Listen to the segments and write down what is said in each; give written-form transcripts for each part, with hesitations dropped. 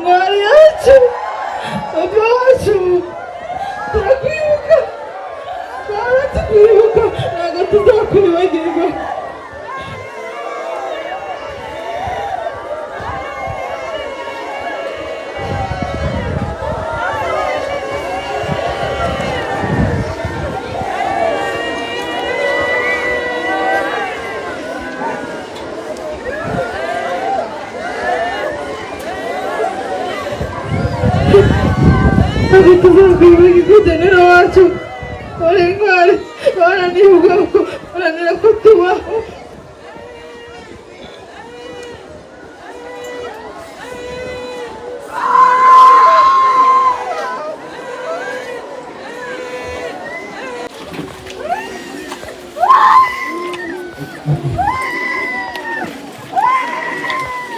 Mariachi, abacu, turakwibuka, twibuka, ntabwo tuzakwibagirwa. Ntabwo tuzakwibagirwa nero wacu, barengwari, barananivuga ko baranira ko tubaho.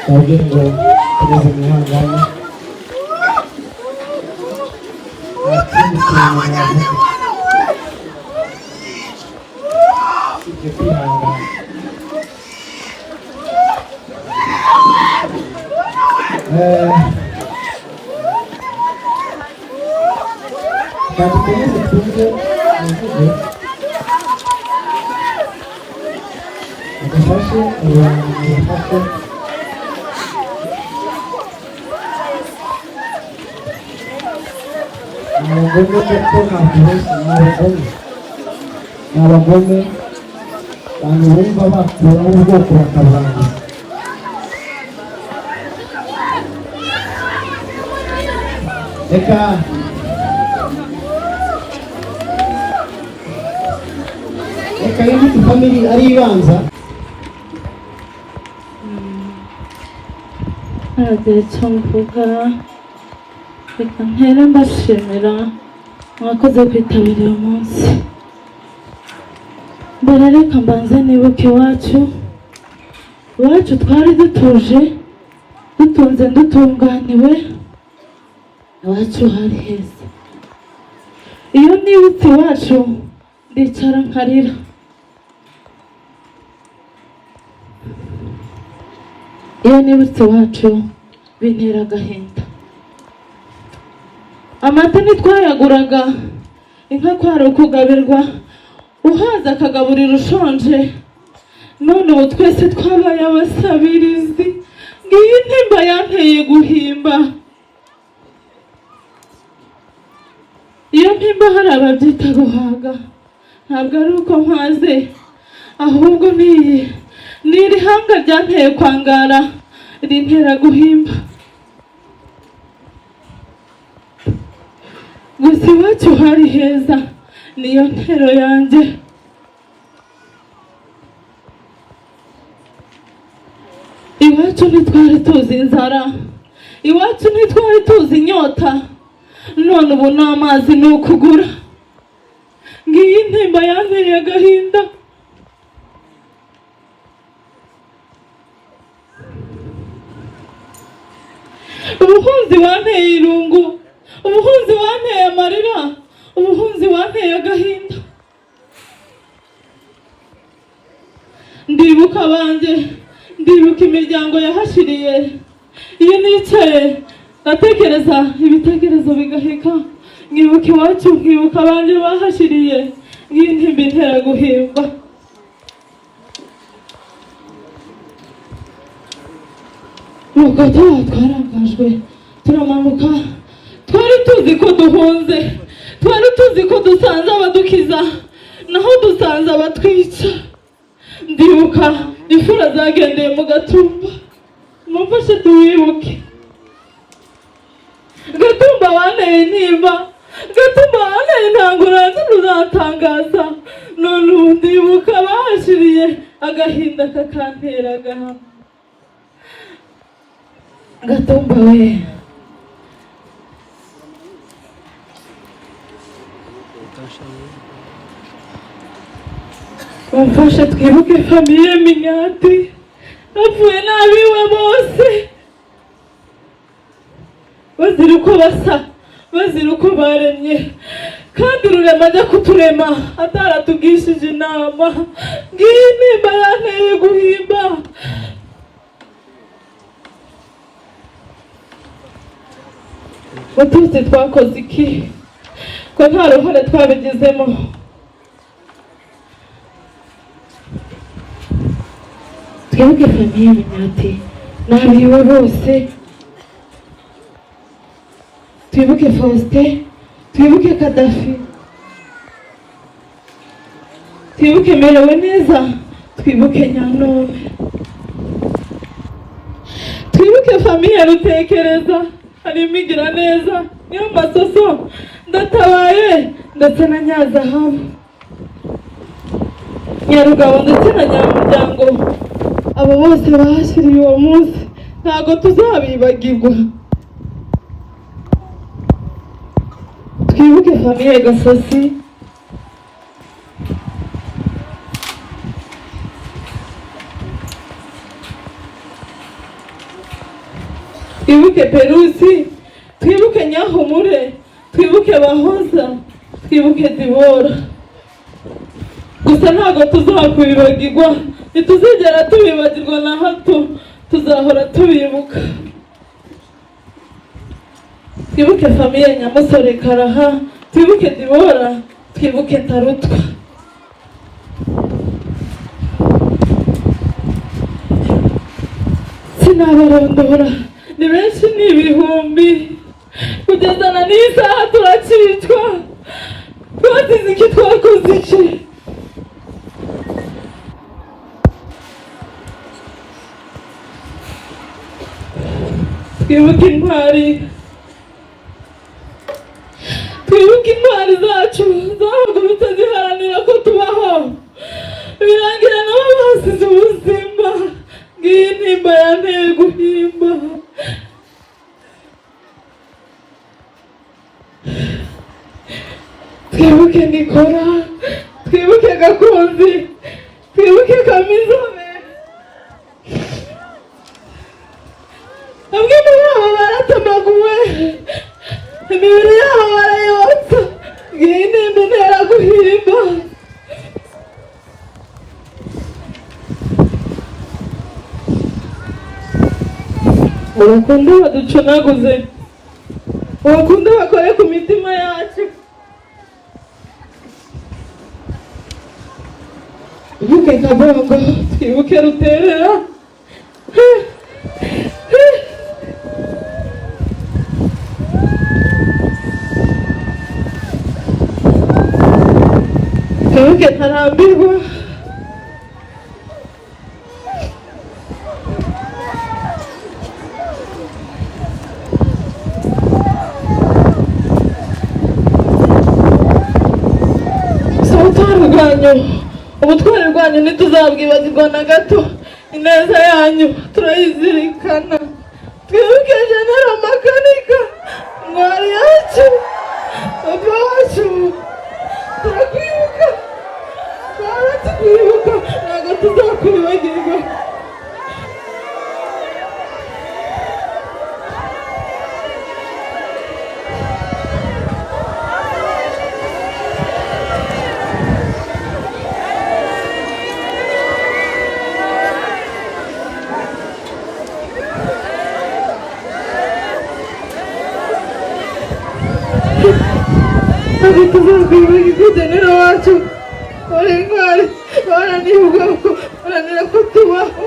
Saudinho, presidente abagome abantu bumva bakuraho ubwoko bakaburangiza. Reka y'imiti family ari ibanza aragira icyo mvuga. Reka mpere mbashimira mwakoze kwitabira uyu munsi. Mbere reka mbanze nibuke iwacu twari dutuje, dutunze, dutunganiwe, iwacu hari heza. Iyo nibutse iwacu ndicara nkarira. Iyo nibutse iwacu bintera agahinda. Amata ntitwayaguraga, inka kwari ukugabirwa, uhaza akagaburira ushonje. None ubu twese twabaye abasabirizi. Ngiyi intimba yanteye guhimba. Iyo mpimba hari ababyita guhaga, ntabwo ari uko mpaze, ahubwo n'iri hanga ryanteye kwangara rintera guhimba. Gusa iwacu hari heza, niyo ntero yanjye. Iwacu ntitwari tuzi inzara, iwacu ntitwari tuzi inyota, none ubu n'amazi ni ukugura. Ngiyi intimba yanteye agahinda. Ubuhunzi wanteye irungu, ubuhunzi wanteye amarira, ubuhunzi wanteye agahinda. Ndibuka abanjye, ndibuka imiryango yahashiriye. Iyo nicaye ndatekereza ibitekerezo bigaheka, nkibuka iwacu, nkibuka abanjye bahashiriye. Ngiyi ntimba intera guhimba. Nuko twarangajwe turamanuka, twari tuzi ko duhunze, twari tuzi ko dusanze abadukiza, naho dusanze abatwica. Ndibuka imfura zagendeye mu Gatumba, mumfashe tuwibuke. Gatumba wanteye intimba, Gatumba wanteye ntangurazi ruzatangaza. None ubu ndibuka bahashiriye, agahinda kakantera agahama. Gatumba we, mumfashe twibuke famiye Minyati, bapfuye n'abiwe bose, bazira uko basa, bazira uko baremye. Kandi Rurema ajya kuturema ataratugishije inama. Ngiyi intimba yanteye guhimba. ngo tuzi twakoze iki, ko nta ruhare twabigizemo. Twibuke famiye Munyati n'abiwe bose, twibuke Faustin, twibuke Kadafi, twibuke Merewe Neza, twibuke Nyanome, twibuke famiye Rutekereza, harimo Igiraneza, Niyo Masoso, Ndatabaye ndetse na Nyazahabu, Nyarugabo ndetse na Nyamuryango. Abo bose bahashyiriye uwo munsi ntabwo tuzabibagirwa. Twibuke famiye Gasosi, twibuke Perusi, twibuke Nyahumure, twibuke Bahoza, twibuke Dibora. Gusa ntabwo tuzakwibagirwa, ntituzigera tubibagirwa na hato, tuzahora tubibuka. Twibuke famiye Nyamusore Karaha, twibuke Dibora, twibuke Tarutwa. Sinabarondora, ni benshi, ni ibihumbi. Kugeza na n'isaha turacicwa. Twazize iki, twakoze iki? Twibuke intwari, twibuke intwari zacu zahagurutse ziharanira ko tubaho, birangira nabo basize ubuzima. Ngiyi intimba yanteye guhimba. Twibuke Nikora, twibuke Gakunzi, twibuke Kamizobe. Bamwe muri abo baratemaguwe, imibiri yabo barayotsa. Ngiyi intimba intera guhimba. Ubakunde baducunaguze, ubakunde bakore ku mitima yacu. Twibuke Kabongo, twibuke Ruterera. Twibuke Ntarambirwa. Ubutwari bwanyu, ubutwari bwanyu ntituzabwibagirwa na gato. Ineza yanyu turayizirikana. Twibuke General Makanika, Ntwari yacu, papa wacu. Turakwibuka, twara tukwibuka, ntabwo tuzakwibagirwa. Ntabwo tuzakwibagirwa General wacu, wari intwari, baranibuka ko baranira ko tubaho.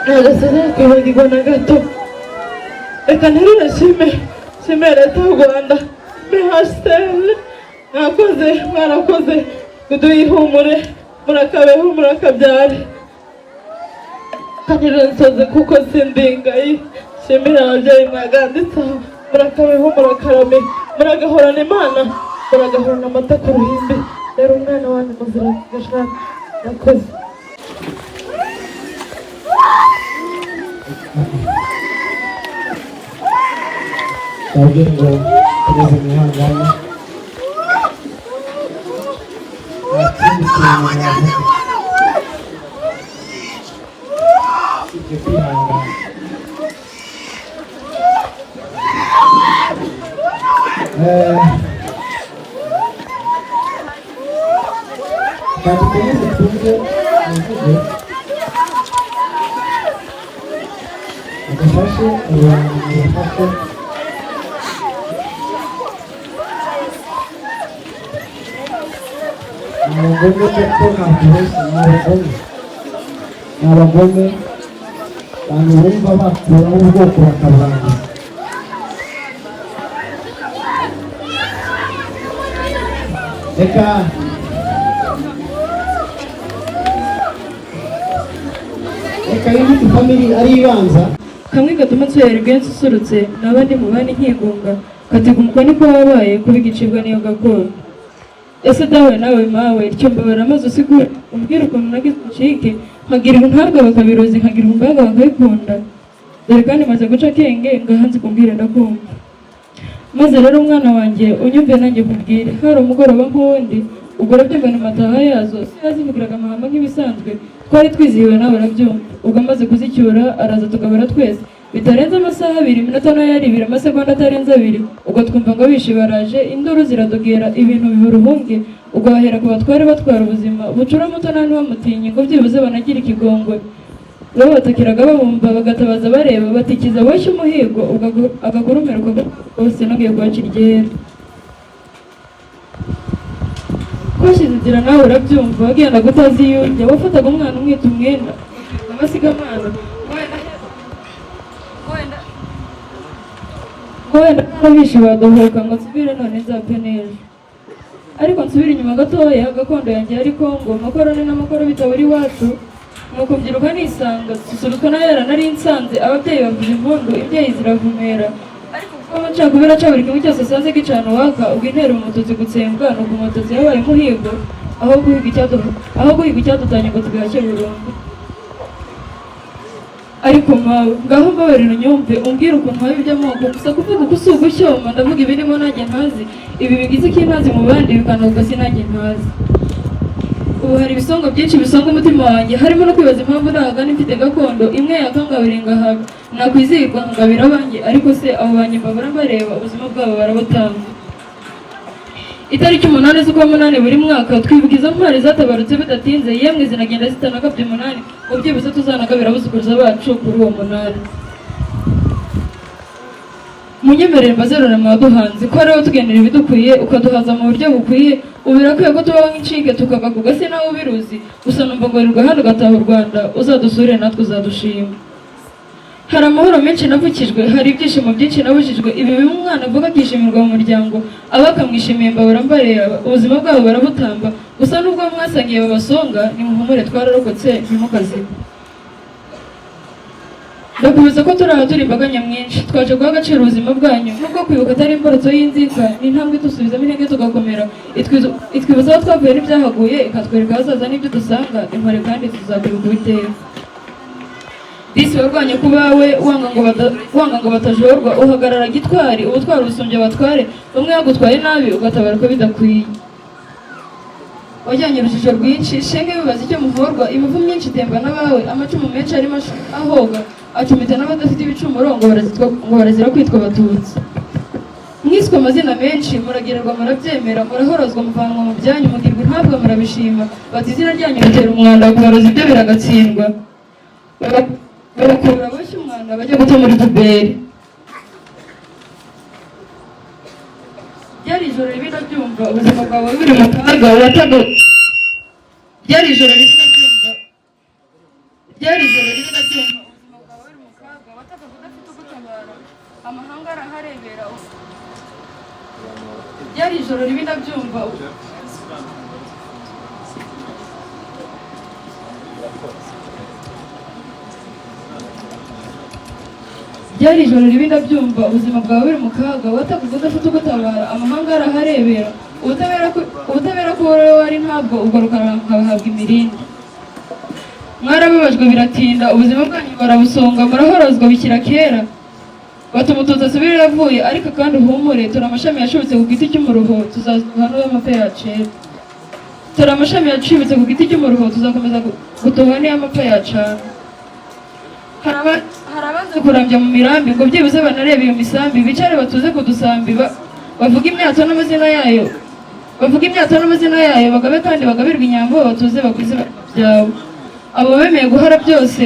Ntabwo tuzakwibagirwa na gato. Reka nterure shime Leta y'u Rwanda, MHCR. Mwakoze, mwarakoze kuduha ihumure, murakabeho murakabyare. Kandi nsoze kuko sindingayi. Shimira ababyeyi mwaganditseho, murakabeho murakarame, muragahorana Imana, muragahorana amata ku ruhimbi. Rero umwana wanyu muzira gashaka. Mwakoze. Babwire ngo tugeze mu ihangane. Ikindi kintu navuga, usibye kwihangana, kadukomeze twumve imvugo adufashe abantu bafashe abagome kuko ntabwo bose ni abagome abantu bumva bakuraho ubwoko bakaburangiza. Reka y'ibiti family ari ibanza kamwe gatuma nsubira rwensi usurutse n'abandi mu bandi nkigunga katiga umukoni ko wabaye kuba igicibwa n'iyo gakondo. Ese dawe nawe mawe icyo mbabara maze usigure umbwire ukuntu nagize uncike nkagirwa ntabwo bakabirozi nkagirwa umbaga bakabikunda dore kandi maze guca akenge ngahanze kumbwire ndakumva. Maze rero umwana wanjye unyumve nanjye kubwire hari umugoroba nk'uwundi ubwo urabyumva ni mataha yazo yazivugiraga amahamba nk'ibisanzwe twari twizihiwe nawe urabyumva. Ubwo amaze kuzicyura araza tugabura twese bitarenze amasaha 2 iminota nayo ari 2 amasegonda atarenze 2 ubwo twumva ngo bishi baraje induru ziradogera ibintu biburuhunge ubwo bahera ku batware batwara ubuzima bucura muto nani bamutinye ngo byibuze banagira ikigongwe babatakiraga babumva bagatabaza bareba batikiza boshye umuhigo ubwo agakurumeruka bose nagiye kwakira iryera kwashize inzira nawe urabyumva wagenda gutazi yujya wafataga umwana umwita umwenda amasiga amana wenda bishi badohoka ngo nsubire none nzapfe neza ariko nsubire inyuma gatoya gakondo yanjye yari Kongo makoroni n'amakoro bitaburi iwacu nuko mbyiruka nisanga susurutwa na yara nari nsanze ababyeyi bavuza impundu imbyeyi ziravumera ariko kuko amacakubira aca buri kimwe cyose saze gicana waka ubwo intera umututsi gutsembwa nuko umututsi yabaye umuhigo aho guhiga icyadutanye ngo tubihake burundu. Ariko mawe ngaho mbabarira unyumve umbwire ukuntu wabi iby'amoko gusa kuvuga uko usuga ushyoma ndavuga ibirimo nanjye ntazi ibi bigize ko intazi mu bandi bikanavuga sinanjye ntazi. Ubu hari ibisongo byinshi bisonga umutima wanjye harimo no kwibaza impamvu ndahagana mfite gakondo imwe yakangabira ngahaga nakwizihirwa nkagabira abanjye ariko se abo banjye mbabura mbareba ubuzima bwabo barabutanga. Itariki 8 z'ukwa 8 buri mwaka twibuka izo ntwari zatabarutse bidatinze yemwe zinagenda zitanagabye 8 ngo byibuze tuzanagabira abuzukuruza bacu kuri uwo 8. Munyemerere mbazerura mwaduhanze ko ariho tugendera ibidukwiye ukaduhaza mu buryo bukwiye ubirakwiye ko tubaho nk'incike tukava ku gasi nawe ubiruzi gusa numva ngo rirwa hano gataha u Rwanda uzadusure natwe uzadushima. Hari amahoro menshi navukijwe hari ibyishimo byinshi nabujijwe ibi bimwe umwana avuga akishimirwa mu muryango abakamwishimiye mbabura mbareba ubuzima bwabo barabutamba gusa nubwo mwasangiye babasonga nimuhumure twararokotse ntimukazime. Ndakubuza ko turi aha turi imbaga nyamwinshi twaje guha agaciro ubuzima bwanyu nubwo kwibuka atari imbarutso y'inzika ni intambwe dusubizamo intege tugakomera itwibuza aho twavuye n'ibyahaguye ikatwereka ahazaza n'ibyo dusanga impare kandi tuzakwibuka Uwiteka. Disi warwanye ku bawe wanga ngo batajorwa uhagarara gitwari ubutwara ubusumbye abatware bamwe yagutwaye nabi ugatabara ko bidakwiye. Wajyanye urujijo rwinshi shenge bibaza icyo muvorwa imivu myinshi itemba n'abawe amacumu menshi arimo ahoga acumita n'abadafite ibicumuro ngo barazira kwitwa abatutsi. Mwiswe amazina menshi muragererwa murabyemera murahorozwa muvanwa mu byanyu mugirwa ntabwo murabishima bati izina ryanyu ritera umwanda kubaroza ibyo biragatsindwa barakura boshye umwanda bajya guta muri tuberi. Byari ijoro ribi ndabyumva ubuzima bwawe buri mu kaga watago byari ijoro ribi ndabyumva ubuzima bwawe buri mu kaga wataga udafite ugutabara amahanga araharebera byari ijoro ribi ndabyumva byari ijoro ribi ndabyumva ubuzima bwawe buri mu kaga watakuza udafite ugutabara amahanga araharebera ubutabera ko wowe wari ntabwo ugaruka nkabahabwa imirindi. Mwarababajwe biratinda ubuzima bwanyu barabusonga murahorozwa bikira kera batuma umututsi asubire yavuye ariko kandi uhumure turi amashami yashibutse ku giti cy'umuruho tuzazuha n'amapfa yacera. Turi amashami yashibutse ku giti cy'umuruho tuzakomeza gutoha n'amapfa yacana. Hari abaza kurambya mu mirambi ngo byibuze banareba iyo misambi bicare batuze kudusambi bavuga imyato n'amazina yayo bavuga imyato n'amazina yayo, bagabe kandi bagabirwa inyambo, batuze bakuze byawe. Abo bemeye guhara byose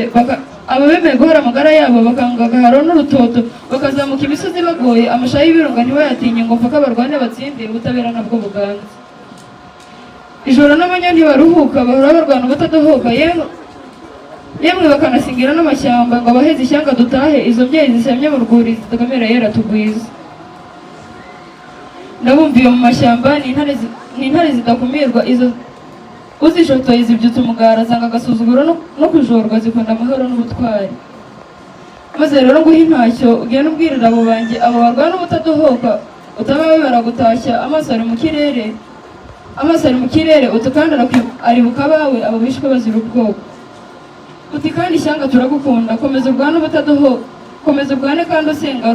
abo bemeye guhara amagara yabo bakanga agaharo n'urutoto, bakazamuka imisozi bagoye, amashayi y'ibirunga ntibayatinye ngo mpaka barwane batsinde, ubutabera nabwo buganza. Ijoro n'amanywa ntibaruhuka, bahora barwana ubutadohoka, yemwe bakanasingira n'amashyamba ngo abaheze ishyanga dutahe, izo mbyeyi zisemye mu rwuri zitagamera yera tugwiza. Ndabumviye mu mashyamba ni intare zidakumirwa, izo uzishotoye zibyutsa umugara, zanga agasuzuguro no kujorwa, zikunda amahoro n'ubutwari. Maze rero nguhe intashyo ugenda ubwirira abo banjye, abo barwana ubutadohoka, utabawe baragutashya, amaso ari mu kirere, utukandi aribuka abawe, abo bishwe bazira ubwoko. Uti kandi ishyanga turagukunda, komeza urwane ubutadohoka, komeza urwane kandi usenga,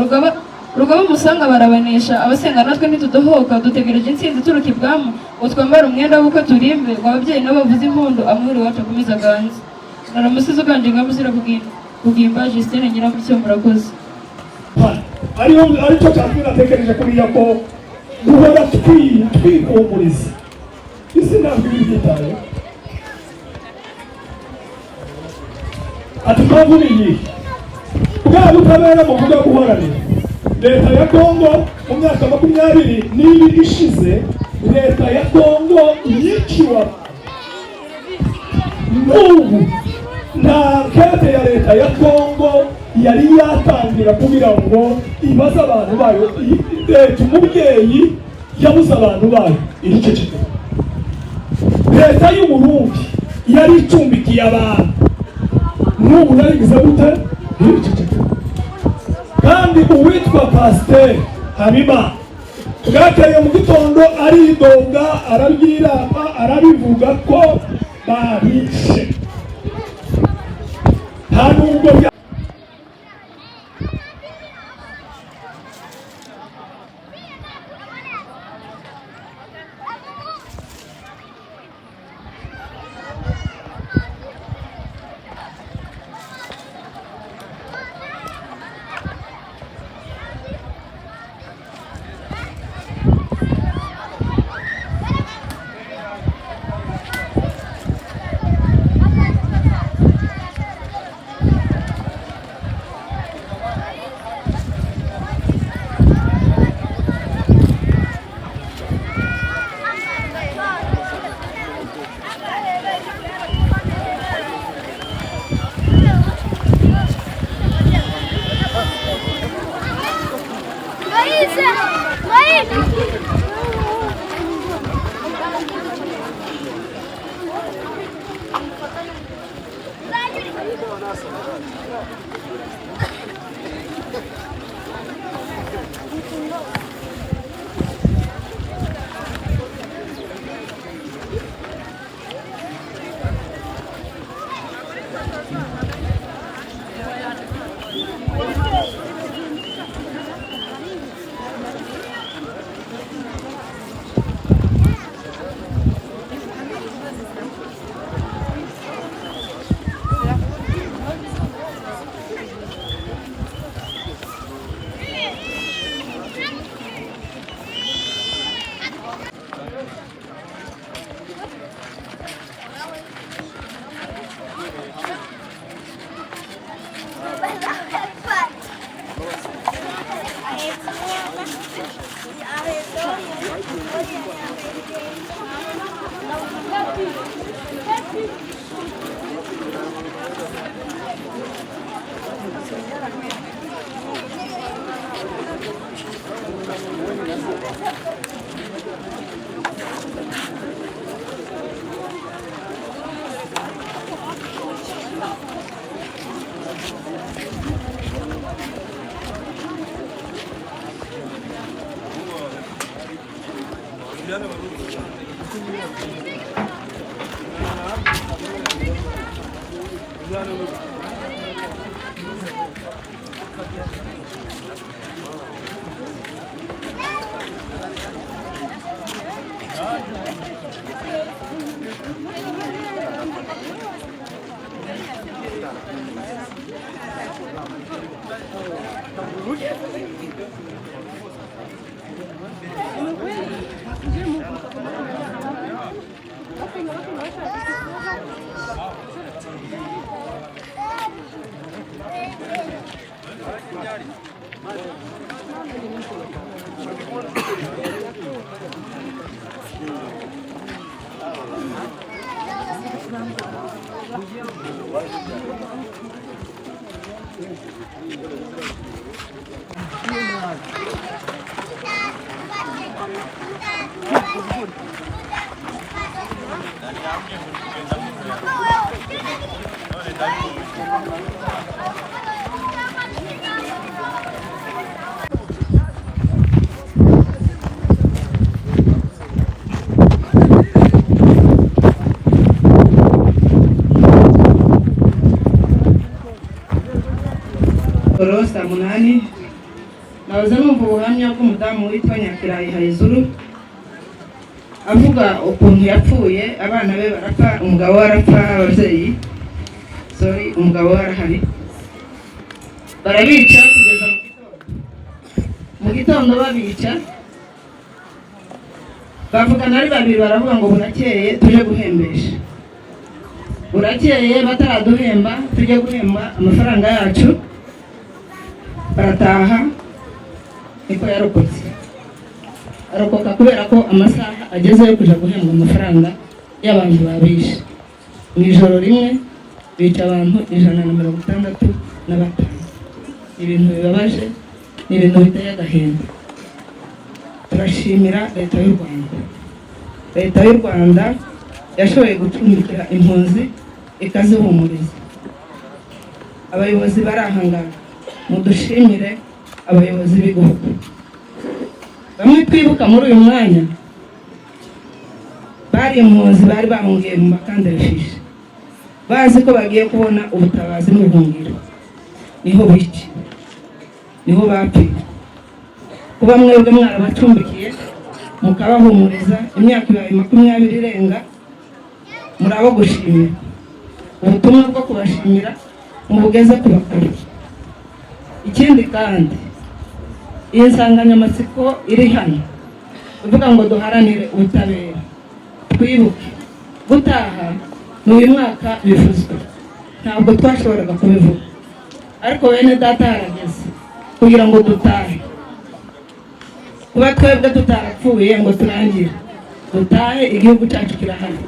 rugaba umusanga barabanesha, abasenga natwe ntitudohoka, dutegereje intsinzi turuka ibwami, ngo twambare umwenda w'ubukwe turimbe, ngo ababyeyi nabo bavuze impundu, amahoro iwacu akomeze aganze. Naramusize uganje ingamba uzira kugimba. Justine Nyiramucyo, murakoze. aricyo cyane natekereje kuriya ko guhora twihumuriza isi ntabwo ibi byitaye. Ati mpamvu ni iyi, bwa butabera muvuga guharanira. Leta ya Kongo mu myaka 20 ishize, leta ya Kongo yiciwe. N'ubu nta kete ya leta ya Kongo yari yatangira kugira ngo ibaze abantu bayo. Leta umubyeyi yabuze abantu bayo iriceceka. Leta y'u Burundi yari icumbikiye abantu, n'ubu narigize gute iriceceka. Kandi uwitwa Pasiteri Habimana bwakeye mu gitondo aridonga, arabyiramba, arabivuga ko barishe. Nta nubwo Saa munani nahoze numva ubuhamya bw'umudamu witwa Nyakirayi Hayizuru avuga ukuntu yapfuye, abana be barapfa, umugabo we arapfa, ababyeyi umugabo we arahari, barabica kugeza mu gitondo babica, bavugana ari babiri, baravuga ngo burakeye tuje guhembesha, burakeye bataraduhemba tujye guhemba amafaranga yacu, barataha. Niko yarokotse, arokoka kubera ko amasaha ageze yo kuja guhembwa amafaranga y'abantu babishe. Mu ijoro rimwe bica abantu 165. Ibintu bibabaje, ni ibintu biteye agahinda. Turashimira leta y'u Rwanda. Leta y'u Rwanda yashoboye gucumbikira impunzi ikazihumuriza. Abayobozi barahangana, mudushimire abayobozi b'igihugu. Bamwe twibuka muri uyu mwanya bari impunzi, bari bahungiye mu makandafishi, bazi ko bagiye kubona ubutabazi n'ubuhungiro, niho bici, niho bapfuye. Kuba mwebwe mwarabacumbikiye mukabahumuriza imyaka 20 irenga, muri abo gushimira. Ubutumwa bwo kubashimira mubugeze ku bakuru. Ikindi kandi iyi nsanganyamatsiko iri hano uvuga ngo duharanire ubutabera, twibuke gutaha n'uyu mwaka bivuzwe, ntabwo twashoboraga kubivuga, ariko bene data harageze kugira ngo dutahe. Kuba twebwe tutarapfuye ngo turangire, dutahe, igihugu cyacu kirahari.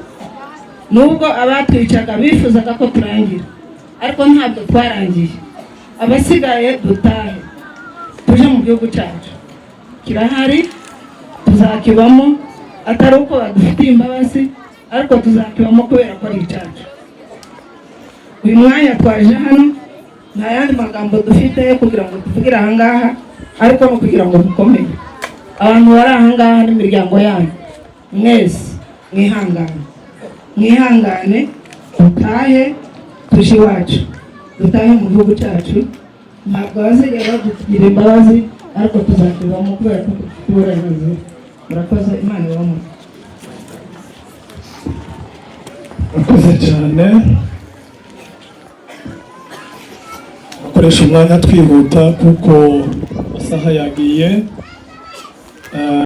Nubwo abatwicaga bifuzaga ko turangira, ariko ntabwo twarangiye. Abasigaye dutahe tuje mu gihugu cyacu, kirahari, tuzakibamo, atari uko badufitiye imbabazi, ariko tuzakibamo kubera ko ari icyacu. Uyu mwanya twaje hano nta yandi magambo dufite kugira ngo tuvugire ahangaha, ariko no kugira ngo dukomere. Abantu bari ahangaha n'imiryango yanyu mwese mwihangane, dutahe tuje iwacu, dutahe mu gihugu cyacu. Ntabwo bazigera badugira imbabazi, ariko tuzakibamo kubera ko dufite uburenganzira. Murakoze, Imana ibamo. Murakoze cyane. Bakoresha umwanya twihuta kuko isaha yagiye.